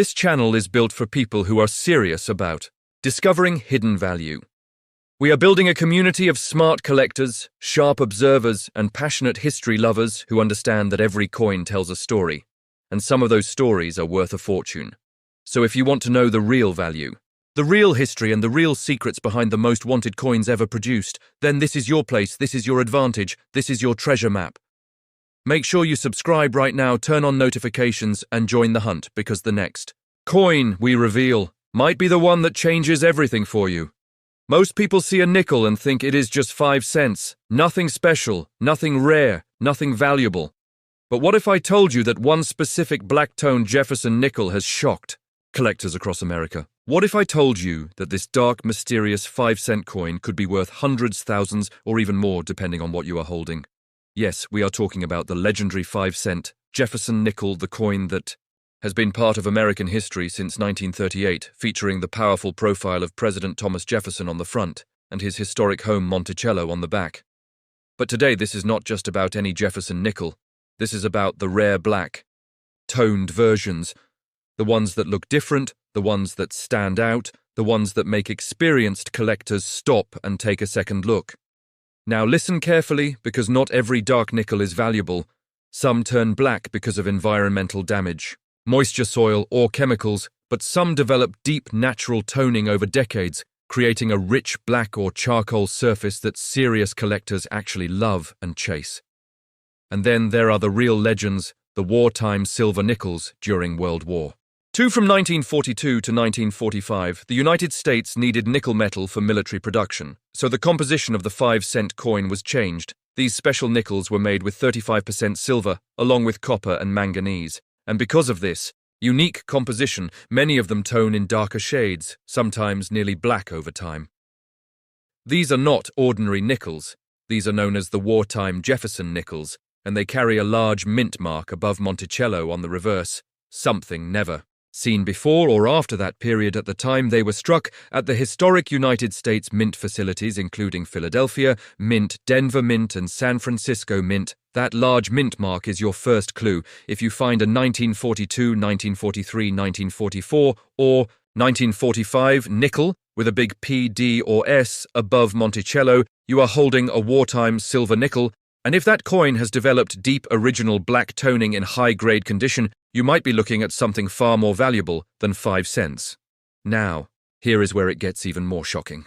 This channel is built for people who are serious about discovering hidden value. We are building a community of smart collectors, sharp observers, and passionate history lovers who understand that every coin tells a story, and some of those stories are worth a fortune. So if you want to know the real value, the real history, and the real secrets behind the most wanted coins ever produced, then this is your place, this is your advantage, this is your treasure map. Make sure you subscribe right now, turn on notifications, and join the hunt, because the next coin we reveal might be the one that changes everything for you. Most people see a nickel and think it is just 5 cents, nothing special, nothing rare, nothing valuable. But what if I told you that one specific black-toned Jefferson nickel has shocked collectors across America? What if I told you that this dark, mysterious 5-cent coin could be worth hundreds, thousands, or even more depending on what you are holding? Yes, we are talking about the legendary 5-cent Jefferson nickel, the coin that has been part of American history since 1938, featuring the powerful profile of President Thomas Jefferson on the front and his historic home Monticello on the back. But today this is not just about any Jefferson nickel. This is about the rare black, toned versions, the ones that look different, the ones that stand out, the ones that make experienced collectors stop and take a second look. Now listen carefully, because not every dark nickel is valuable. Some turn black because of environmental damage, moisture, soil, or chemicals, but some develop deep natural toning over decades, creating a rich black or charcoal surface that serious collectors actually love and chase. And then there are the real legends, the wartime silver nickels during World War II. From 1942 to 1945, the United States needed nickel metal for military production, so the composition of the 5-cent coin was changed. These special nickels were made with 35% silver, along with copper and manganese. And because of this unique composition, many of them tone in darker shades, sometimes nearly black over time. These are not ordinary nickels. These are known as the wartime Jefferson nickels, and they carry a large mint mark above Monticello on the reverse, something never seen before or after that period at the time they were struck at the historic United States Mint facilities, including Philadelphia Mint, Denver Mint, and San Francisco Mint. That large mint mark is your first clue. If you find a 1942, 1943, 1944, or 1945 nickel with a big P, D, or S above Monticello, you are holding a wartime silver nickel. And if that coin has developed deep original black toning in high-grade condition, you might be looking at something far more valuable than 5 cents. Now, here is where it gets even more shocking.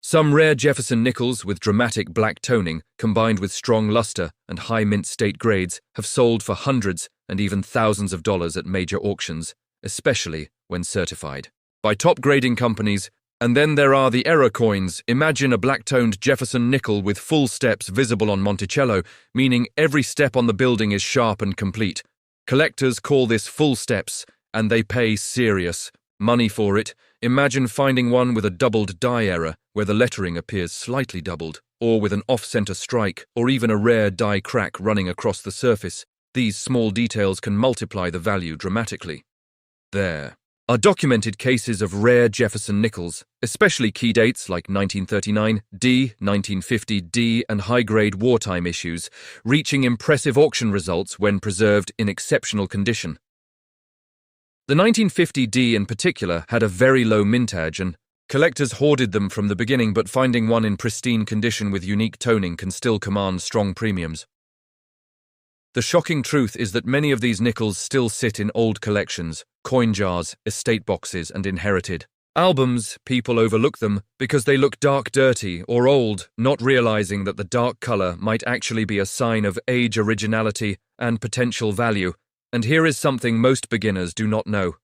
Some rare Jefferson nickels with dramatic black toning, combined with strong luster and high mint state grades, have sold for hundreds and even thousands of dollars at major auctions, especially when certified by top grading companies. And then there are the error coins. Imagine a black-toned Jefferson nickel with full steps visible on Monticello, meaning every step on the building is sharp and complete. Collectors call this full steps, and they pay serious money for it. Imagine finding one with a doubled die error, where the lettering appears slightly doubled, or with an off-center strike, or even a rare die crack running across the surface. These small details can multiply the value dramatically. There are documented cases of rare Jefferson nickels, especially key dates like 1939 D, 1950 D, and high-grade wartime issues, reaching impressive auction results when preserved in exceptional condition. The 1950 D in particular had a very low mintage, and collectors hoarded them from the beginning, but finding one in pristine condition with unique toning can still command strong premiums. The shocking truth is that many of these nickels still sit in old collections, coin jars, estate boxes, and inherited albums. People overlook them because they look dark, dirty, or old, not realizing that the dark color might actually be a sign of age, originality, and potential value. And here is something most beginners do not know.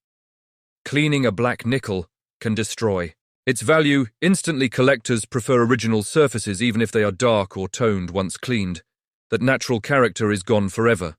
Cleaning a black nickel can destroy its value instantly. Collectors prefer original surfaces even if they are dark or toned once cleaned. That natural character is gone forever.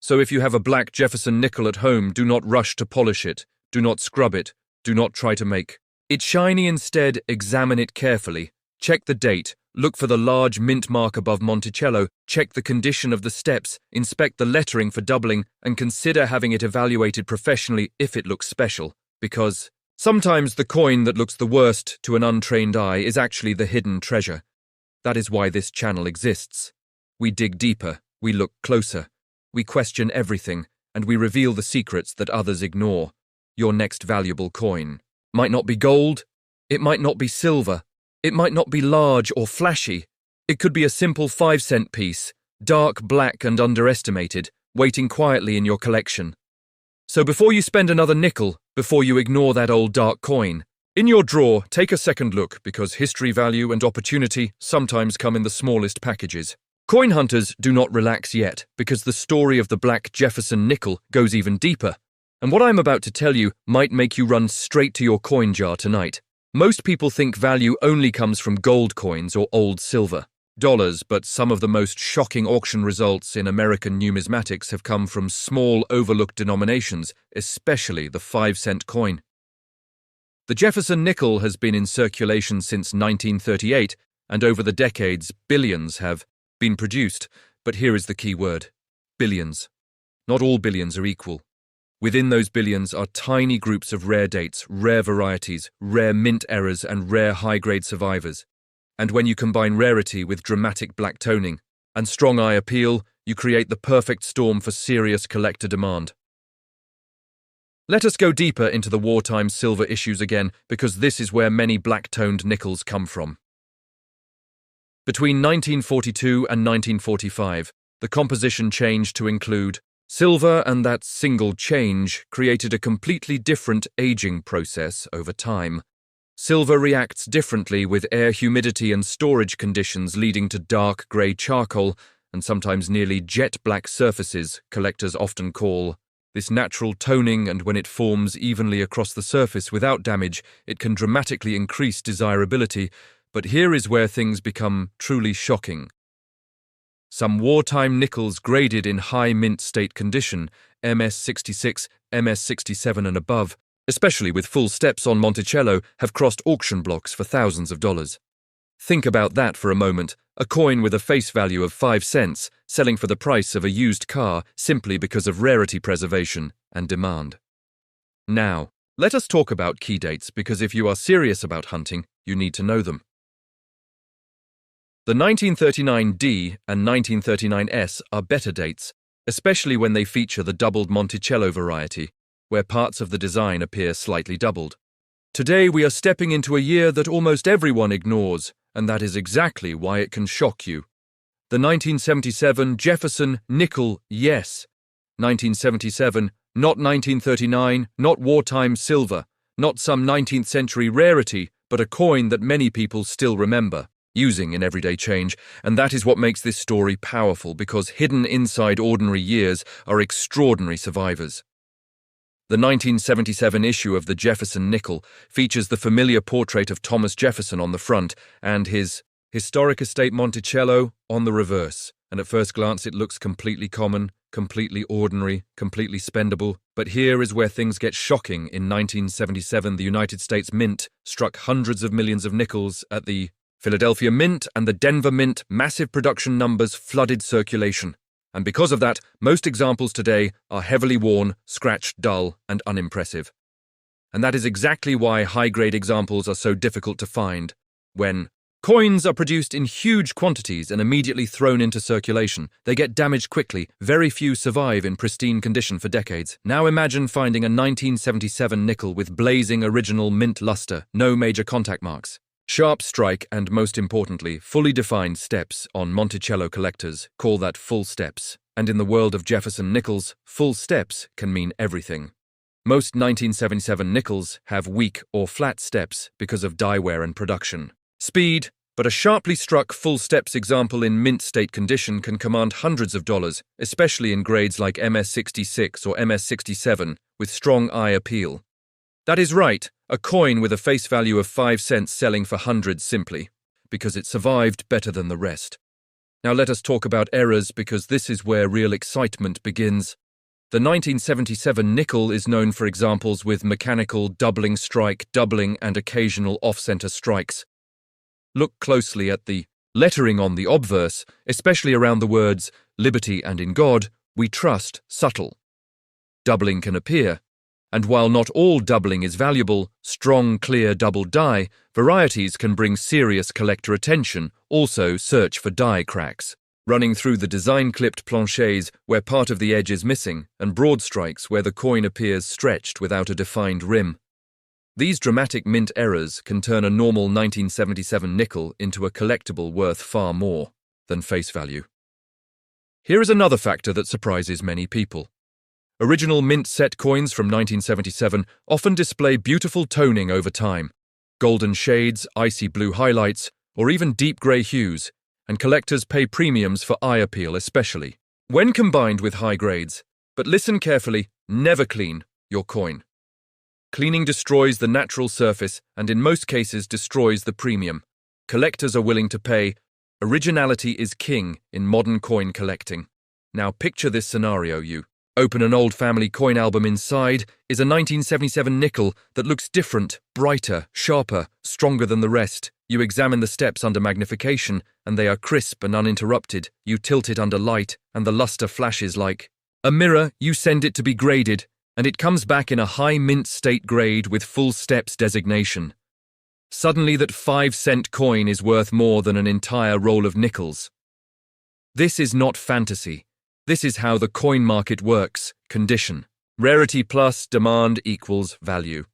So if you have a black Jefferson nickel at home, do not rush to polish it, do not scrub it, do not try to make it shiny. Instead, examine it carefully, check the date, look for the large mint mark above Monticello, check the condition of the steps, inspect the lettering for doubling, and consider having it evaluated professionally if it looks special, because sometimes the coin that looks the worst to an untrained eye is actually the hidden treasure. That is why this channel exists. We dig deeper, we look closer, we question everything, and we reveal the secrets that others ignore. Your next valuable coin might not be gold, it might not be silver, it might not be large or flashy. It could be a simple 5-cent piece, dark black and underestimated, waiting quietly in your collection. So before you spend another nickel, before you ignore that old dark coin, in your drawer, take a second look, because history value and opportunity sometimes come in the smallest packages. Coin hunters do not relax yet, because the story of the Black Jefferson nickel goes even deeper. And what I'm about to tell you might make you run straight to your coin jar tonight. Most people think value only comes from gold coins or old silver, dollars, but some of the most shocking auction results in American numismatics have come from small, overlooked denominations, especially the 5-cent coin. The Jefferson nickel has been in circulation since 1938, and over the decades, billions have been produced. But here is the key word: billions. Not all billions are equal. Within those billions are tiny groups of rare dates, rare varieties, rare mint errors, and rare high-grade survivors. And when you combine rarity with dramatic black toning and strong eye appeal, you create the perfect storm for serious collector demand. Let us go deeper into the wartime silver issues again, because this is where many black-toned nickels come from. Between 1942 and 1945, the composition changed to include silver, and that single change created a completely different aging process over time. Silver reacts differently with air humidity and storage conditions, leading to dark grey charcoal and sometimes nearly jet-black surfaces collectors often call this natural toning, and when it forms evenly across the surface without damage, it can dramatically increase desirability. But here is where things become truly shocking. Some wartime nickels graded in high mint state condition, MS66, MS67 and above, especially with full steps on Monticello, have crossed auction blocks for thousands of dollars. Think about that for a moment: a coin with a face value of 5 cents selling for the price of a used car simply because of rarity preservation and demand. Now, let us talk about key dates, because if you are serious about hunting, you need to know them. The 1939D and 1939S are better dates, especially when they feature the doubled Monticello variety, where parts of the design appear slightly doubled. Today we are stepping into a year that almost everyone ignores, and that is exactly why it can shock you. The 1977 Jefferson nickel, yes. 1977, not 1939, not wartime silver, not some 19th century rarity, but a coin that many people still remember, using in everyday change. And that is what makes this story powerful, because hidden inside ordinary years are extraordinary survivors. The 1977 issue of the Jefferson nickel features the familiar portrait of Thomas Jefferson on the front and his historic estate Monticello on the reverse. And at first glance it looks completely common, completely ordinary, completely spendable. But here is where things get shocking. In 1977, the United States Mint struck hundreds of millions of nickels at the Philadelphia Mint and the Denver Mint. Massive production numbers flooded circulation. And because of that, most examples today are heavily worn, scratched, dull, and unimpressive. And that is exactly why high-grade examples are so difficult to find. When coins are produced in huge quantities and immediately thrown into circulation, they get damaged quickly. Very few survive in pristine condition for decades. Now imagine finding a 1977 nickel with blazing original mint luster, no major contact marks, sharp strike, and most importantly, fully defined steps. On Monticello collectors call that full steps, and in the world of Jefferson nickels, full steps can mean everything. Most 1977 nickels have weak or flat steps because of die wear and production speed, but a sharply struck full steps example in mint state condition can command hundreds of dollars, especially in grades like MS66 or MS67 with strong eye appeal. That is right, a coin with a face value of 5 cents selling for hundreds simply because it survived better than the rest. Now let us talk about errors, because this is where real excitement begins. The 1977 nickel is known for examples with mechanical doubling strike, doubling, and occasional off-center strikes. Look closely at the lettering on the obverse, especially around the words "Liberty and in God we trust" subtle. Doubling can appear, and while not all doubling is valuable, strong, clear double die varieties can bring serious collector attention. Also, search for die cracks. running through the design-clipped planchets where part of the edge is missing, and broad strikes where the coin appears stretched without a defined rim. These dramatic mint errors can turn a normal 1977 nickel into a collectible worth far more than face value. Here is another factor that surprises many people. Original mint set coins from 1977 often display beautiful toning over time, golden shades, icy blue highlights, or even deep grey hues, and collectors pay premiums for eye appeal especially, when combined with high grades. But listen carefully, never clean your coin. Cleaning destroys the natural surface and in most cases destroys the premium collectors are willing to pay. Originality is king in modern coin collecting. Now picture this scenario. You open an old family coin album. Inside is a 1977 nickel that looks different, brighter, sharper, stronger than the rest. You examine the steps under magnification, and they are crisp and uninterrupted. You tilt it under light, and the luster flashes like a mirror. You send it to be graded, and it comes back in a high mint state grade with full steps designation. Suddenly that 5-cent coin is worth more than an entire roll of nickels. This is not fantasy. This is how the coin market works. Condition. Rarity plus demand equals value.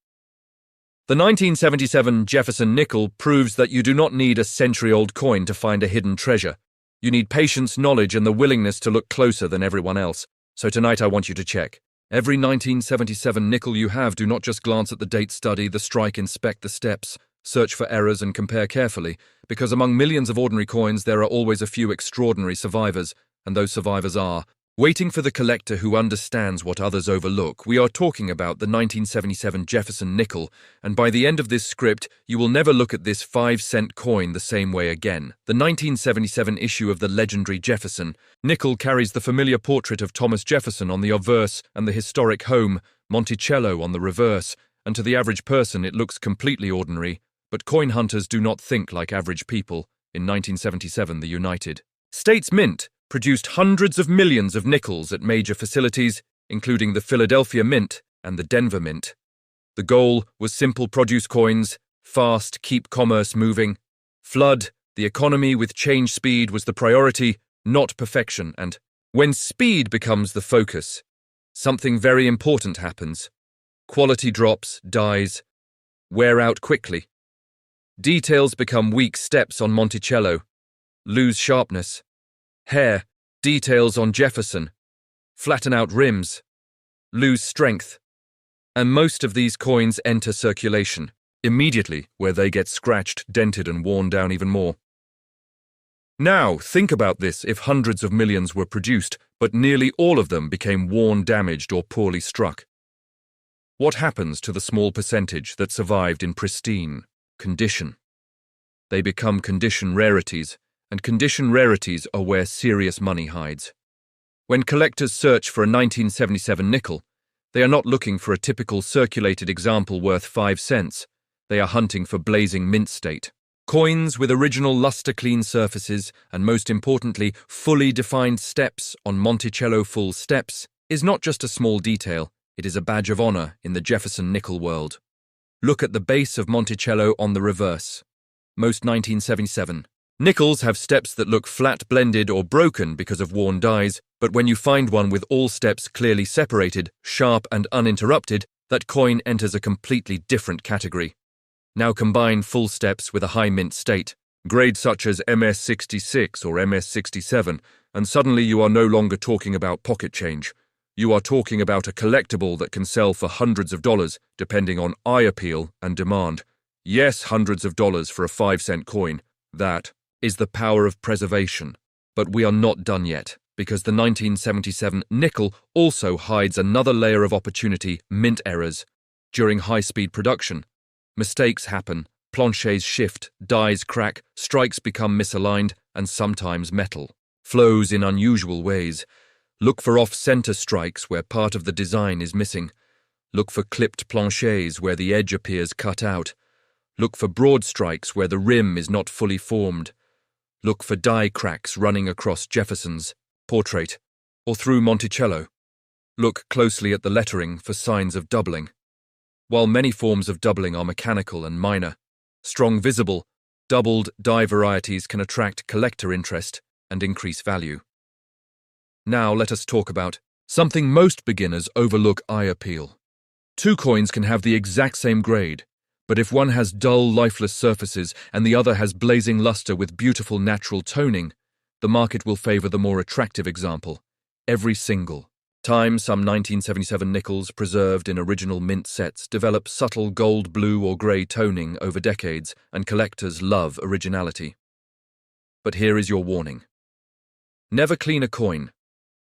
The 1977 Jefferson nickel proves that you do not need a century-old coin to find a hidden treasure. You need patience, knowledge, and the willingness to look closer than everyone else. So tonight I want you to check. Every 1977 nickel you have, do not just glance at the date, study the strike, inspect the steps, search for errors and compare carefully, because among millions of ordinary coins there are always a few extraordinary survivors, and those survivors are waiting for the collector who understands what others overlook. We are talking about the 1977 Jefferson nickel, and by the end of this script, you will never look at this 5-cent coin the same way again. The 1977 issue of the legendary Jefferson nickel carries the familiar portrait of Thomas Jefferson on the obverse and the historic home, Monticello, on the reverse, and to the average person it looks completely ordinary, but coin hunters do not think like average people. In 1977, the United States Mint produced hundreds of millions of nickels at major facilities, including the Philadelphia Mint and the Denver Mint. The goal was simple: produce coins, fast, keep commerce moving. Flood the economy with change. Speed was the priority, not perfection, and when speed becomes the focus, something very important happens. Quality drops, dies, wear out quickly. Details become weak. Steps on Monticello lose sharpness. Hair details on Jefferson flatten out. Rims lose strength. And most of these coins enter circulation immediately, where they get scratched, dented, and worn down even more. Now, think about this: if hundreds of millions were produced, but nearly all of them became worn, damaged, or poorly struck. What happens to the small percentage that survived in pristine condition? They become condition rarities, and condition rarities are where serious money hides. When collectors search for a 1977 nickel, they are not looking for a typical circulated example worth 5 cents. They are hunting for blazing mint state coins with original luster-clean surfaces and, most importantly, fully defined steps on Monticello. Full steps is not just a small detail, it is a badge of honor in the Jefferson nickel world. Look at the base of Monticello on the reverse. Most 1977 nickels have steps that look flat, blended, or broken because of worn dies, but when you find one with all steps clearly separated, sharp, and uninterrupted, that coin enters a completely different category. Now combine full steps with a high mint state, grades such as MS66 or MS67, and suddenly you are no longer talking about pocket change. You are talking about a collectible that can sell for hundreds of dollars, depending on eye appeal and demand. Yes, hundreds of dollars for a 5-cent coin. That is the power of preservation. But we are not done yet, because the 1977 nickel also hides another layer of opportunity: mint errors. During high-speed production, mistakes happen, planchets shift, dies crack, strikes become misaligned, and sometimes metal flows in unusual ways. Look for off-center strikes where part of the design is missing. Look for clipped planchets where the edge appears cut out. Look for broad strikes where the rim is not fully formed. Look for die cracks running across Jefferson's portrait or through Monticello. Look closely at the lettering for signs of doubling. While many forms of doubling are mechanical and minor, strong visible, doubled die varieties can attract collector interest and increase value. Now let us talk about something most beginners overlook: eye appeal. Two coins can have the exact same grade, but if one has dull, lifeless surfaces and the other has blazing luster with beautiful natural toning, the market will favor the more attractive example. Every single time some 1977 nickels preserved in original mint sets develop subtle gold, blue or grey toning over decades, and collectors love originality. But here is your warning. Never clean a coin.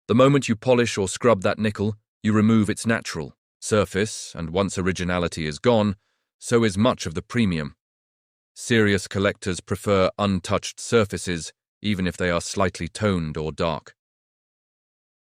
The moment you polish or scrub that nickel, you remove its natural surface, and once originality is gone, so is much of the premium. Serious collectors prefer untouched surfaces, even if they are slightly toned or dark.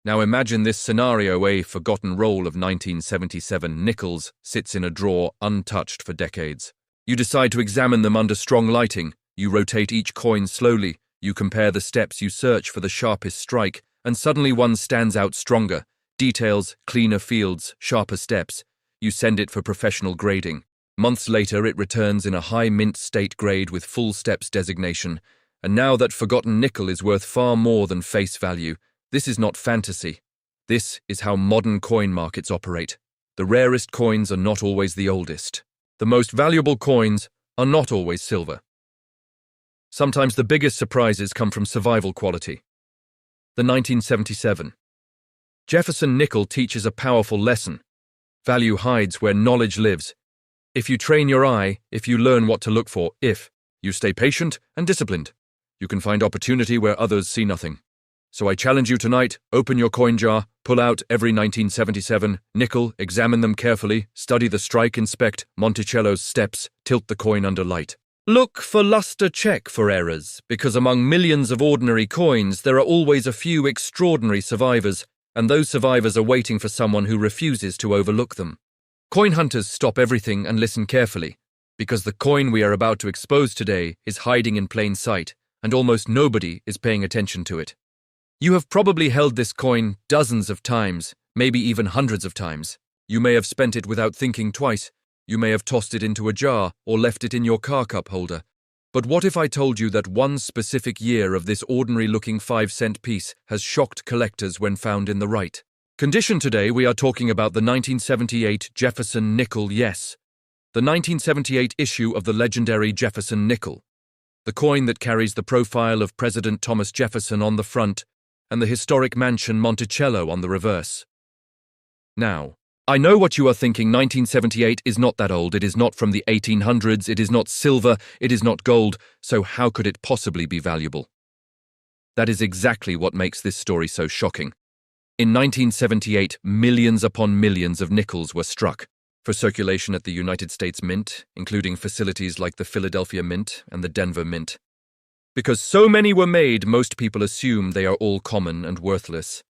Now imagine this scenario: a forgotten roll of 1977 nickels sits in a drawer untouched for decades. You decide to examine them under strong lighting. You rotate each coin slowly. You compare the steps. You search for the sharpest strike, and suddenly one stands out stronger. Details, cleaner fields, sharper steps. You send it for professional grading. Months later, it returns in a high mint state grade with full steps designation. And now that forgotten nickel is worth far more than face value. This is not fantasy. This is how modern coin markets operate. The rarest coins are not always the oldest. The most valuable coins are not always silver. Sometimes the biggest surprises come from survival quality. The 1977 Jefferson nickel teaches a powerful lesson. Value hides where knowledge lives. If you train your eye, if you learn what to look for, if you stay patient and disciplined, you can find opportunity where others see nothing. So I challenge you tonight: open your coin jar, pull out every 1977 nickel, examine them carefully, study the strike, inspect Monticello's steps, tilt the coin under light. Look for luster, check for errors, because among millions of ordinary coins there are always a few extraordinary survivors, and those survivors are waiting for someone who refuses to overlook them. Coin hunters, stop everything and listen carefully, because the coin we are about to expose today is hiding in plain sight, and almost nobody is paying attention to it. You have probably held this coin dozens of times, maybe even hundreds of times. You may have spent it without thinking twice. You may have tossed it into a jar or left it in your car cup holder. But what if I told you that one specific year of this ordinary-looking 5-cent piece has shocked collectors when found in the right condition? Today we are talking about the 1978 Jefferson nickel, yes, the 1978 issue of the legendary Jefferson nickel. The coin that carries the profile of President Thomas Jefferson on the front and the historic mansion Monticello on the reverse. Now, I know what you are thinking. 1978 is not that old. It is not from the 1800s. It is not silver. It is not gold. So how could it possibly be valuable? That is exactly what makes this story so shocking. In 1978, millions upon millions of nickels were struck for circulation at the United States Mint, including facilities like the Philadelphia Mint and the Denver Mint. Because so many were made, most people assume they are all common and worthless.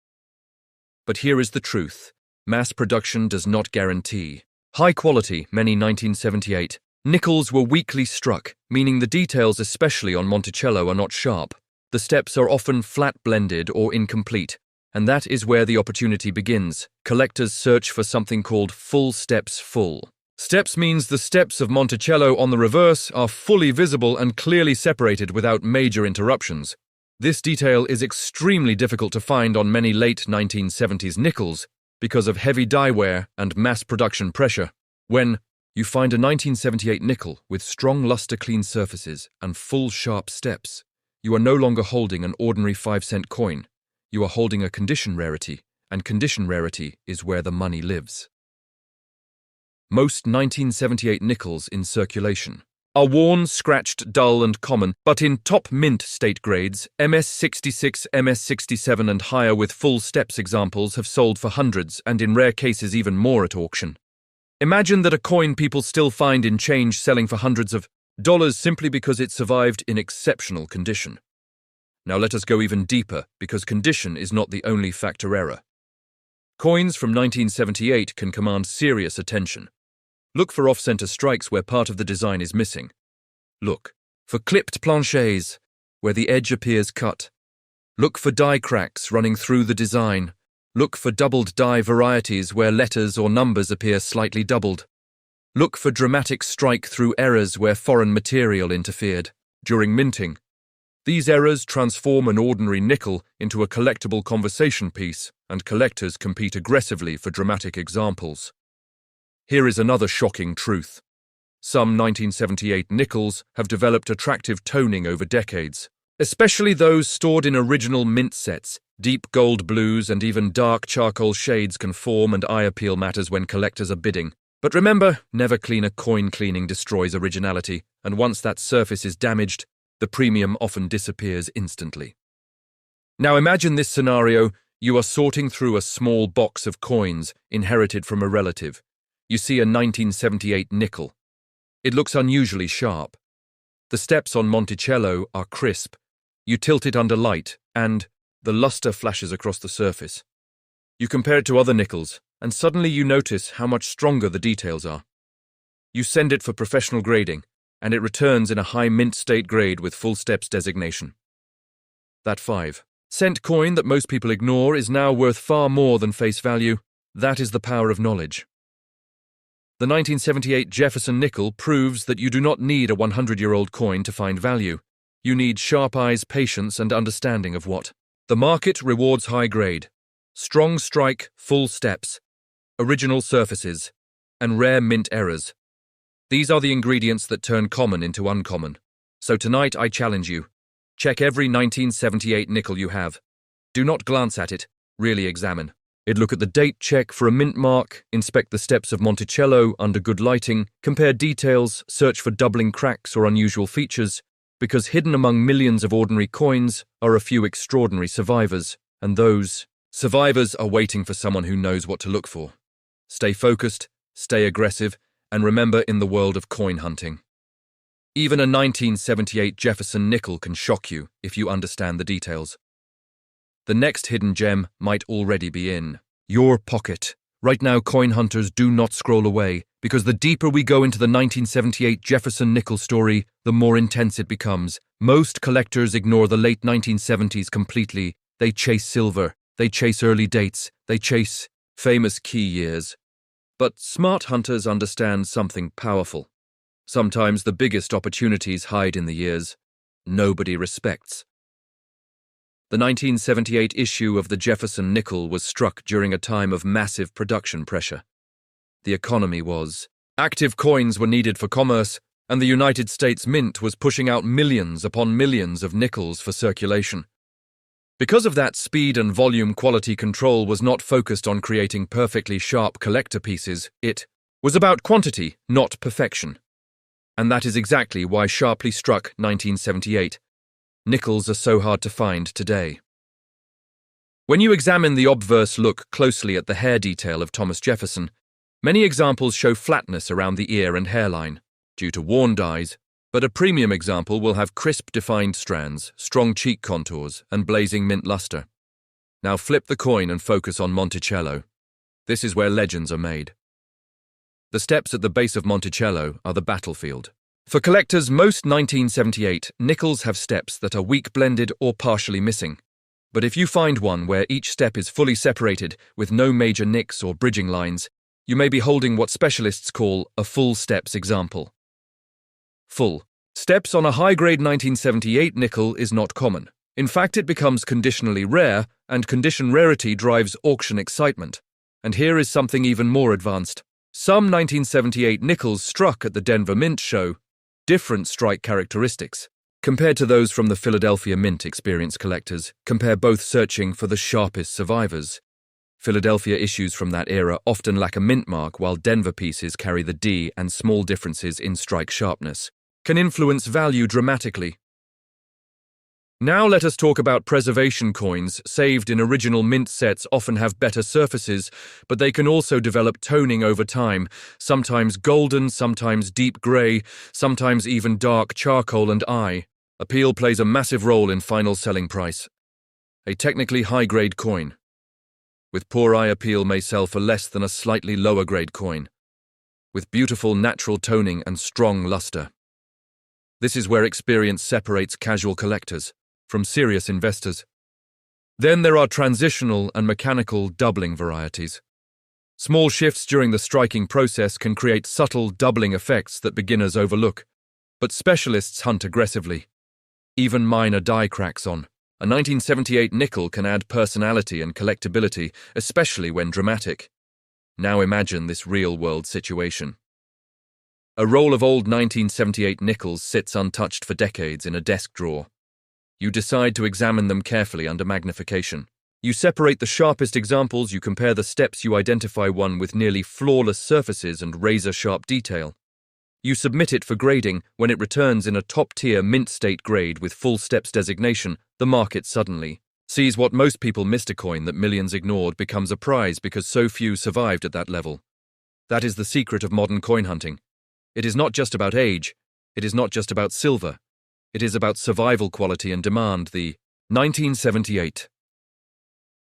But here is the truth. Mass production does not guarantee high quality. Many 1978 nickels were weakly struck, meaning the details, especially on Monticello, are not sharp. The steps are often flat blended or incomplete, and that is where the opportunity begins. Collectors search for something called full steps. Full steps means the steps of Monticello on the reverse are fully visible and clearly separated without major interruptions. This detail is extremely difficult to find on many late 1970s nickels because of heavy die wear and mass production pressure. When you find a 1978 nickel with strong luster, clean surfaces and full sharp steps, you are no longer holding an ordinary 5-cent coin. You are holding a condition rarity, and condition rarity is where the money lives. Most 1978 nickels in circulation are worn, scratched, dull and common, but in top mint state grades, MS66, MS67 and higher with full steps examples have sold for hundreds and in rare cases even more at auction. Imagine that a coin people still find in change selling for hundreds of dollars simply because it survived in exceptional condition. Now let us go even deeper, because condition is not the only factor error. Coins from 1978 can command serious attention. Look for off-center strikes where part of the design is missing. Look for clipped planchets where the edge appears cut. Look for die cracks running through the design. Look for doubled die varieties where letters or numbers appear slightly doubled. Look for dramatic strike-through errors where foreign material interfered. During minting, These errors transform an ordinary nickel into a collectible conversation piece, and collectors compete aggressively for dramatic examples. Here is another shocking truth. Some 1978 nickels have developed attractive toning over decades, especially those stored in original mint sets. Deep gold blues and even dark charcoal shades can form, and eye appeal matters when collectors are bidding. But remember, never clean a coin. Cleaning destroys originality, and once that surface is damaged, the premium often disappears instantly. Now imagine this scenario. You are sorting through a small box of coins inherited from a relative. You see a 1978 nickel. It looks unusually sharp. The steps on Monticello are crisp. You tilt it under light, and the luster flashes across the surface. You compare it to other nickels, and suddenly you notice how much stronger the details are. You send it for professional grading, and it returns in a high mint state grade with full steps designation. That 5-cent coin that most people ignore is now worth far more than face value. That is the power of knowledge. The 1978 Jefferson nickel proves that you do not need a 100-year-old coin to find value. You need sharp eyes, patience, and understanding of what the market rewards: high grade, strong strike, full steps, original surfaces, and rare mint errors. These are the ingredients that turn common into uncommon. So tonight I challenge you. Check every 1978 nickel you have. Do not glance at it, really examine it. Look at the date, check for a mint mark, inspect the steps of Monticello under good lighting, compare details, search for doubling cracks or unusual features, because hidden among millions of ordinary coins are a few extraordinary survivors, and those survivors are waiting for someone who knows what to look for. Stay focused, stay aggressive, and remember, in the world of coin hunting, even a 1978 Jefferson nickel can shock you if you understand the details. The next hidden gem might already be in your pocket. Right now, coin hunters, do not scroll away, because the deeper we go into the 1978 Jefferson nickel story, the more intense it becomes. Most collectors ignore the late 1970s completely. They chase silver, they chase early dates, they chase famous key years. But smart hunters understand something powerful. Sometimes the biggest opportunities hide in the years nobody respects. The 1978 issue of the Jefferson nickel was struck during a time of massive production pressure. The economy was active, coins were needed for commerce, and the United States Mint was pushing out millions upon millions of nickels for circulation. Because of that, speed and volume quality control was not focused on creating perfectly sharp collector pieces. It was about quantity, not perfection. And that is exactly why sharply struck 1978 nickels are so hard to find today. When you examine the obverse, look closely at the hair detail of Thomas Jefferson, many examples show flatness around the ear and hairline due to worn dyes, but a premium example will have crisp, defined strands, strong cheek contours, and blazing mint luster. Now flip the coin and focus on Monticello. This is where legends are made. The steps at the base of Monticello are the battlefield. For collectors, most 1978 nickels have steps that are weak blended or partially missing. But if you find one where each step is fully separated with no major nicks or bridging lines, you may be holding what specialists call a full steps example. Full steps on a high-grade 1978 nickel is not common. In fact, it becomes conditionally rare, and condition rarity drives auction excitement. And here is something even more advanced. Some 1978 nickels struck at the Denver Mint show different strike characteristics. Compared to those from the Philadelphia Mint, experienced collectors compare both, searching for the sharpest survivors. Philadelphia issues from that era often lack a mint mark, while Denver pieces carry the D, and small differences in strike sharpness can influence value dramatically. Now let us talk about preservation coins. Saved in original mint sets often have better surfaces, but they can also develop toning over time, sometimes golden, sometimes deep grey, sometimes even dark charcoal, and eye appeal plays a massive role in final selling price. A technically high-grade coin with poor eye appeal may sell for less than a slightly lower-grade coin with beautiful natural toning and strong luster. This is where experience separates casual collectors from serious investors. Then there are transitional and mechanical doubling varieties. Small shifts during the striking process can create subtle doubling effects that beginners overlook, but specialists hunt aggressively. Even minor die cracks on. A 1978 nickel can add personality and collectability, especially when dramatic. Now imagine this real-world situation. A roll of old 1978 nickels sits untouched for decades in a desk drawer. You decide to examine them carefully under magnification. You separate the sharpest examples, you compare the steps, you identify one with nearly flawless surfaces and razor-sharp detail. You submit it for grading. When it returns in a top-tier mint state grade with full steps designation, the market suddenly sees what most people missed: a coin that millions ignored becomes a prize because so few survived at that level. That is the secret of modern coin hunting. It is not just about age. It is not just about silver. It is about survival, quality, and demand. The 1978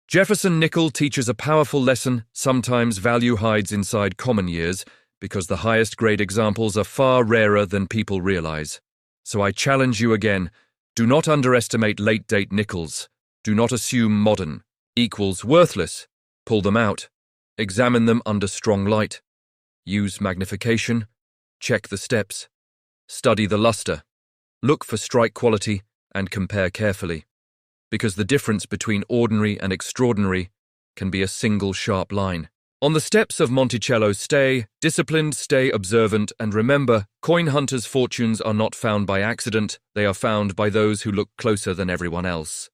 Jefferson nickel teaches a powerful lesson. Sometimes value hides inside common years, because the highest grade examples are far rarer than people realize. So I challenge you again, do not underestimate late-date nickels. Do not assume modern equals worthless. Pull them out. Examine them under strong light. Use magnification. Check the steps. Study the luster. Look for strike quality and compare carefully. Because the difference between ordinary and extraordinary can be a single sharp line. On the steps of Monticello, stay disciplined, stay observant, and remember, coin hunters' fortunes are not found by accident, they are found by those who look closer than everyone else.